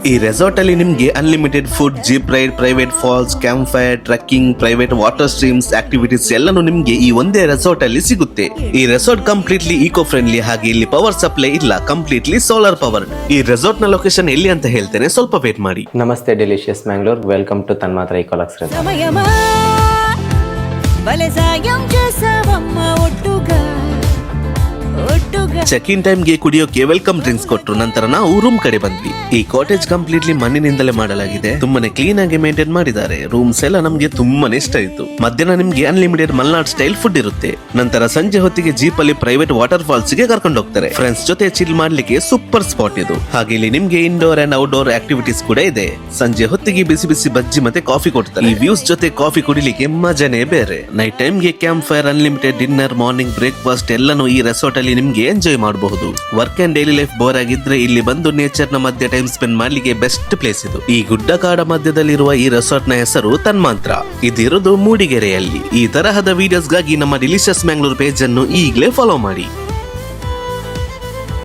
ಈ ರೆಸಾರ್ಟ್ ಅಲ್ಲಿ ನಿಮ್ಗೆ unlimited food, jeep ride, private falls, campfire, trekking, private water streams, activities ಎಲ್ಲಾನು ನಿಮ್ಗೆ ಈ ಒಂದೇ ರೆಸಾರ್ಟ್ ಅಲ್ಲಿ ಸಿಗುತ್ತೆ. ಈ ರೆಸಾರ್ಟ್ ಕಂಪ್ಲೀಟ್ಲಿ ಈಕೋ ಫ್ರೆಂಡ್ಲಿ, ಹಾಗೆ ಇಲ್ಲಿ ಪವರ್ ಸಪ್ಲೈ ಇಲ್ಲ, ಕಂಪ್ಲೀಟ್ಲಿ ಸೋಲಾರ್ ಪವರ್. ಈ ರೆಸಾರ್ಟ್ ನ ಲೊಕೇಶನ್ ಎಲ್ಲಿ ಅಂತ ಹೇಳ್ತೇನೆ, ಸ್ವಲ್ಪ ವೇಟ್ ಮಾಡಿ. ನಮಸ್ತೆ delicious Mangalore, welcome to Tanmatra eco lux resort. సమయమా భలే సాయం చేసావమ్మా ఒట్టుగా ಚೆಕ್ ಇನ್ ಟೈಮ್ ಗೆ ಕುಡಿಯೋಕೆ ವೆಲ್ಕಮ್ ಡ್ರಿಂಕ್ಸ್ ಕೊಟ್ರು. ನಂತರ ನಾವು ರೂಮ್ ಕಡೆ ಬಂದ್ವಿ. ಈ ಕಾಟೇಜ್ ಕಂಪ್ಲೀಟ್ಲಿ ಮಣ್ಣಿನಿಂದಲೇ ಮಾಡಲಾಗಿದೆ, ತುಂಬಾನೇ ಕ್ಲೀನ್ ಆಗಿ ಮೇಂಟೈನ್ ಮಾಡಿದ್ದಾರೆ. ರೂಮ್ಸ್ ಎಲ್ಲ ನಮ್ಗೆ ತುಂಬಾನೇ ಇಷ್ಟ ಆಯ್ತು. ಮಧ್ಯಾಹ್ನ ನಿಮ್ಗೆ ಅನ್ಲಿಮಿಟೆಡ್ ಮಲ್ನಾಡ್ ಸ್ಟೈಲ್ ಫುಡ್ ಇರುತ್ತೆ. ನಂತರ ಸಂಜೆ ಹೊತ್ತಿಗೆ ಜೀಪ್ ಅಲ್ಲಿ ಪ್ರೈವೇಟ್ ವಾಟರ್ ಫಾಲ್ಸ್ ಗೆ ಕರ್ಕೊಂಡು ಹೋಗ್ತಾರೆ. ಫ್ರೆಂಡ್ಸ್ ಜೊತೆ ಚಿಲ್ ಮಾಡ್ಲಿಕ್ಕೆ ಸೂಪರ್ ಸ್ಪಾಟ್ ಇದು. ಹಾಗೆ ಇಲ್ಲಿ ನಿಮ್ಗೆ ಇಂಡೋರ್ ಅಂಡ್ ಔಟ್ಡೋರ್ ಆಕ್ಟಿವಿಟೀಸ್ ಕೂಡ ಇದೆ. ಸಂಜೆ ಹೊತ್ತಿಗೆ ಬಿಸಿ ಬಿಸಿ ಬಜ್ಜಿ ಮತ್ತೆ ಕಾಫಿ ಕೊಡ್ತಾರೆ. ಈ ವ್ಯೂಸ್ ಜೊತೆ ಕಾಫಿ ಕುಡಿಲಿಕ್ಕೆ ಮಜಾನೇ ಬೇರೆ. ನೈಟ್ ಟೈಮ್ ಗೆ camp fire, unlimited dinner, morning breakfast ಎಲ್ಲಾನು ಈ ರೆಸಾರ್ಟ್ ಅಲ್ಲಿ ನಿಮ್ಗೆ ಎಂಜಾಯ್ ಮಾಡಬಹುದು. Work and daily life bore ಆಗಿದ್ರೆ ಇಲ್ಲಿ ಬಂದು ನೇಚರ್ ನ ಮಧ್ಯೆ ಟೈಮ್ ಸ್ಪೆಂಡ್ ಮಾಡ್ಲಿಕ್ಕೆ ಬೆಸ್ಟ್ ಪ್ಲೇಸ್ ಇದು. ಈ ಗುಡ್ಡ ಕಾಡ ಮಧ್ಯದಲ್ಲಿರುವ ಈ ರೆಸಾರ್ಟ್ ನ ಹೆಸರು ತನ್ಮಾತ್ರ. ಇದಿರೋದು ಮೂಡಿಗೆರೆಯಲ್ಲಿ. ಈ ತರಹದ ವಿಡಿಯೋಸ್ ಗಾಗಿ ನಮ್ಮ ಡಿಲಿಷಿಯಸ್ ಮ್ಯಾಂಗ್ಳೂರ್ ಪೇಜ್ ಅನ್ನು ಈಗಲೇ ಫಾಲೋ ಮಾಡಿ.